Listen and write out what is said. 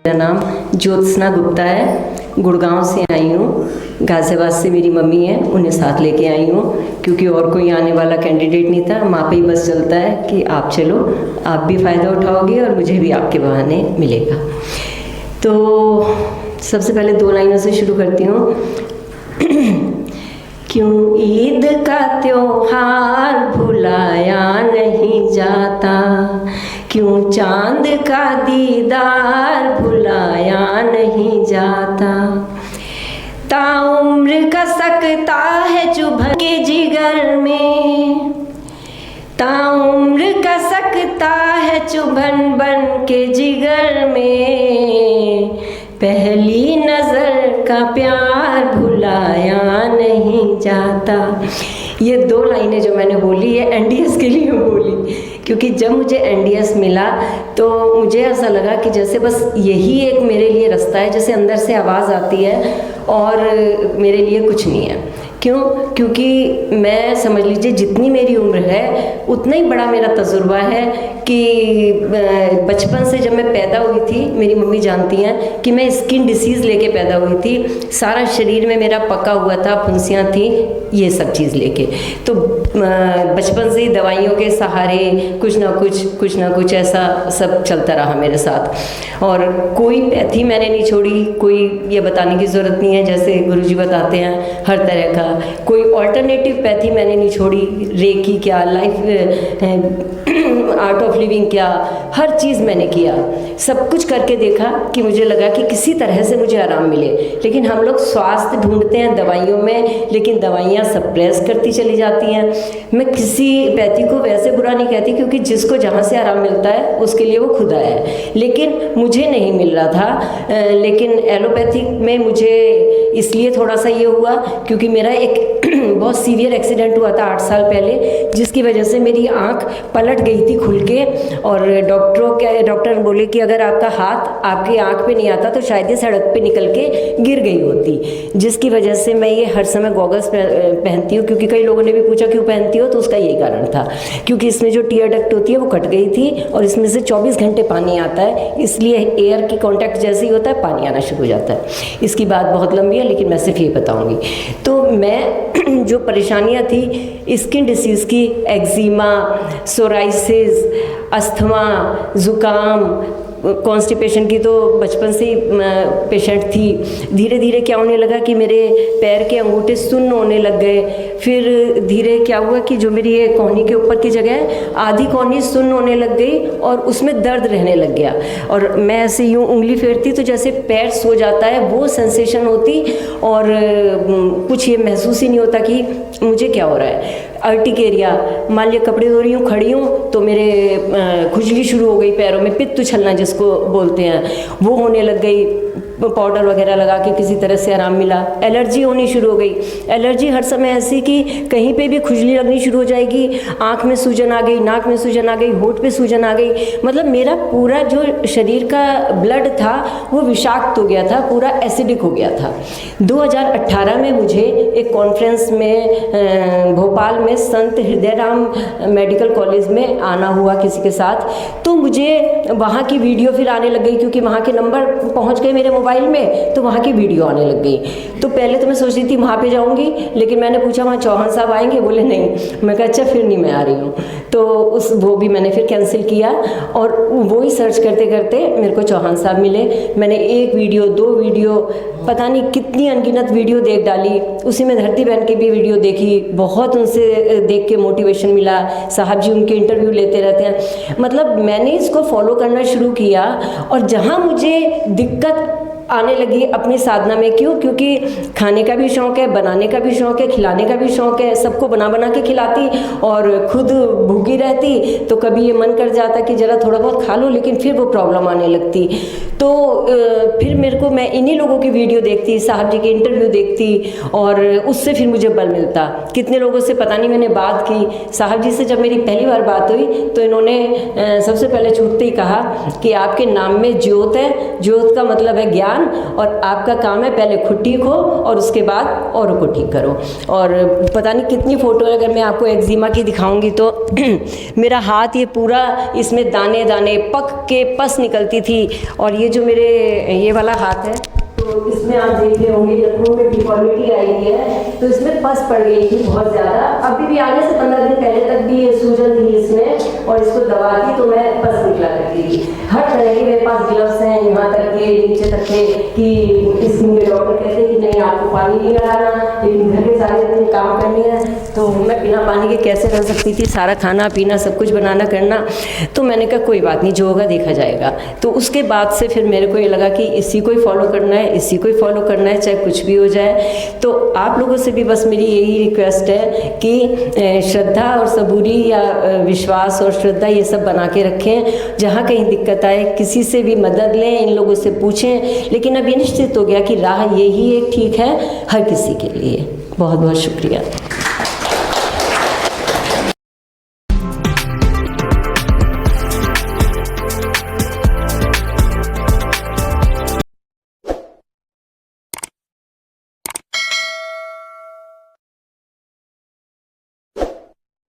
मेरा नाम ज्योत्सना गुप्ता है। गुड़गांव से आई हूँ। गाज़ियाबाद से मेरी मम्मी है, उन्हें साथ लेके आई हूँ क्योंकि और कोई आने वाला कैंडिडेट नहीं था। माँ पे ही बस चलता है कि आप चलो, आप भी फ़ायदा उठाओगे और मुझे भी आपके बहाने मिलेगा। तो सबसे पहले 2 लाइनों से शुरू करती हूँ। क्यों ईद का त्योहार भुलाया नहीं जाता, क्यों चांद का दीदार भुलाया नहीं जाता। ताउम्र का सकता है चुभन के जिगर में, ताउम्र का सकता है चुभन बन के जिगर में। पहली नज़र का प्यार भुलाया नहीं जाता। ये 2 लाइनें जो मैंने बोली है एनडीएस के लिए बोली, क्योंकि जब मुझे एनडीएस मिला तो मुझे ऐसा लगा कि जैसे बस यही एक मेरे लिए रास्ता है, जैसे अंदर से आवाज़ आती है और मेरे लिए कुछ नहीं है। क्यों? क्योंकि मैं समझ लीजिए जितनी मेरी उम्र है उतना ही बड़ा मेरा तजुर्बा है कि बचपन से जब मैं पैदा हुई थी, मेरी मम्मी जानती हैं कि मैं स्किन डिसीज़ लेके पैदा हुई थी। सारा शरीर में मेरा पका हुआ था, फुंसियाँ थी, ये सब चीज़ लेके। तो बचपन से ही दवाइयों के सहारे कुछ ना कुछ ऐसा सब चलता रहा मेरे साथ। और कोई पैथी मैंने नहीं छोड़ी, कोई ये बताने की ज़रूरत नहीं है, जैसे गुरुजी बताते हैं हर तरह का। कोई ऑल्टरनेटिव पैथी मैंने नहीं छोड़ी, रेकी क्या, लाइफ आर्ट ऑफ लिविंग क्या, हर चीज़ मैंने किया। सब कुछ करके देखा कि मुझे लगा कि किसी तरह से मुझे आराम मिले। लेकिन हम लोग स्वास्थ्य ढूंढते हैं दवाइयों में, लेकिन दवाइयाँ सप्रेस करती चली जाती हैं। मैं किसी पैथी को वैसे बुरा नहीं कहती, क्योंकि जिसको जहाँ से आराम मिलता है उसके लिए वो खुदा है, लेकिन मुझे नहीं मिल रहा था। लेकिन एलोपैथिक में मुझे इसलिए थोड़ा सा ये हुआ क्योंकि मेरा एक बहुत सीवियर एक्सीडेंट हुआ था 8 साल पहले, जिसकी वजह से मेरी आँख पलट गई थी खुल के। और डॉक्टर बोले कि अगर आपका हाथ आपकी आँख पे नहीं आता तो शायद ये सड़क पे निकल के गिर गई होती, जिसकी वजह से मैं ये हर समय गॉगल्स पहनती हूँ। क्योंकि कई लोगों ने भी पूछा क्यों पहनती हो, तो उसका यही कारण था, क्योंकि इसमें जो टीयर डक्ट होती है वो कट गई थी और इसमें से 24 घंटे पानी आता है, इसलिए एयर की कॉन्टैक्ट जैसे ही होता है पानी आना शुरू हो जाता है। इसकी बात बहुत लंबी है, लेकिन मैं सिर्फ ये बताऊँगी। तो मैं जो परेशानियाँ थी स्किन डिसीज़ की, एक्जिमा, सोराइसिस, अस्थमा, ज़ुकाम, कॉन्स्टिपेशन की तो बचपन से ही पेशेंट थी। धीरे धीरे क्या होने लगा कि मेरे पैर के अंगूठे सुन्न होने लग गए। फिर धीरे क्या हुआ कि जो मेरी ये कोहनी के ऊपर की जगह है, आधी कोहनी सुन्न होने लग गई और उसमें दर्द रहने लग गया। और मैं ऐसे यूँ उंगली फेरती तो जैसे पैर सो जाता है वो सेंसेशन होती, और कुछ ये महसूस ही नहीं होता कि मुझे क्या हो रहा है। अर्टिकेरिया, मान लिया कपड़े धो रही हूँ, खड़ी हूँ तो मेरे खुजली शुरू हो गई पैरों में, पित्त उछलना जिसको बोलते हैं वो होने लग गई। पाउडर वगैरह लगा के किसी तरह से आराम मिला। एलर्जी होनी शुरू हो गई। एलर्जी हर समय ऐसी कि कहीं पे भी खुजली लगनी शुरू हो जाएगी, आँख में सूजन आ गई, नाक में सूजन आ गई, होंठ पे सूजन आ गई। मतलब मेरा पूरा जो शरीर का ब्लड था वो विषाक्त हो गया था, पूरा एसिडिक हो गया था। 2018 में मुझे एक कॉन्फ्रेंस में भोपाल में संत हृदयराम मेडिकल कॉलेज में आना हुआ किसी के साथ। तो मुझे वहाँ की वीडियो फिर आने लग गई, क्योंकि वहाँ के नंबर पहुँच गए मेरे मोबाइल में, तो वहाँ की वीडियो आने लग गई। तो पहले तो मैं सोच रही थी वहाँ पे जाऊँगी, लेकिन मैंने पूछा वहाँ चौहान साहब आएंगे, बोले नहीं। मैं कहा अच्छा फिर नहीं, मैं आ रही हूँ। तो वो भी मैंने फिर कैंसिल किया। और वो ही सर्च करते करते मेरे को चौहान साहब मिले। मैंने 1 वीडियो 2 वीडियो पता नहीं कितनी अनगिनत वीडियो देख डाली। उसी में धरती बहन की भी वीडियो देखी, बहुत उनसे देख के मोटिवेशन मिला। साहब जी उनके इंटरव्यू लेते रहते हैं। मतलब मैंने इसको फॉलो करना शुरू किया। और जहाँ मुझे दिक्कत आने लगी अपनी साधना में, क्योंकि खाने का भी शौक़ है, बनाने का भी शौक़ है, खिलाने का भी शौक़ है, सबको बना बना के खिलाती और खुद भूखी रहती। तो कभी ये मन कर जाता कि ज़रा थोड़ा बहुत खा लो, लेकिन फिर वो प्रॉब्लम आने लगती। तो फिर मेरे को, मैं इन्हीं लोगों की वीडियो देखती, साहब जी के इंटरव्यू देखती, और उससे फिर मुझे बल मिलता। कितने लोगों से पता नहीं मैंने बात की। साहब जी से जब मेरी पहली बार बात हुई तो इन्होंने सबसे पहले छूटते ही कहा कि आपके नाम में ज्योत है, ज्योत का मतलब है ज्ञान, ध्यान, और आपका काम है पहले खुद ठीक हो और उसके बाद औरों को ठीक करो। और पता नहीं कितनी फ़ोटो अगर मैं आपको एक्जिमा की दिखाऊंगी तो मेरा हाथ ये पूरा इसमें दाने दाने पक के पस निकलती थी। और ये जो मेरे ये वाला हाथ है तो इसमें आप देख रहे होंगे लखनऊ में डिफॉर्मिटी आई हुई है, तो इसमें पस पड़ गई थी बहुत ज़्यादा। अभी भी आने से 15 दिन पहले तक भी ये सूजन थी इसमें, और इसको दबाती तो मैं पस निकला करती थी। हर तरह के मेरे पास ग्लव्स हैं, यहाँ तक के नीचे तक के कि इसमें डॉक्टर कहते हैं कि नहीं आपको पानी नहीं लगाना, लेकिन घर के सारे दिन काम करने हैं, तो मैं बिना पानी के कैसे रह सकती थी, सारा खाना पीना सब कुछ बनाना करना। तो मैंने कहा कोई बात नहीं, जो होगा देखा जाएगा। तो उसके बाद से फिर मेरे को ये लगा कि इसी को ही फॉलो करना है, इसी को ही फॉलो करना है, चाहे कुछ भी हो जाए। तो आप लोगों से भी बस मेरी यही रिक्वेस्ट है कि श्रद्धा और सबूरी या विश्वास और श्रद्धा ये सब बना के रखें। जहाँ कहीं दिक्कत आए किसी से भी मदद लें, इन लोगों से पूछें। लेकिन अब ये निश्चित हो गया कि राह यही एक ठीक है हर किसी के लिए। बहुत बहुत शुक्रिया।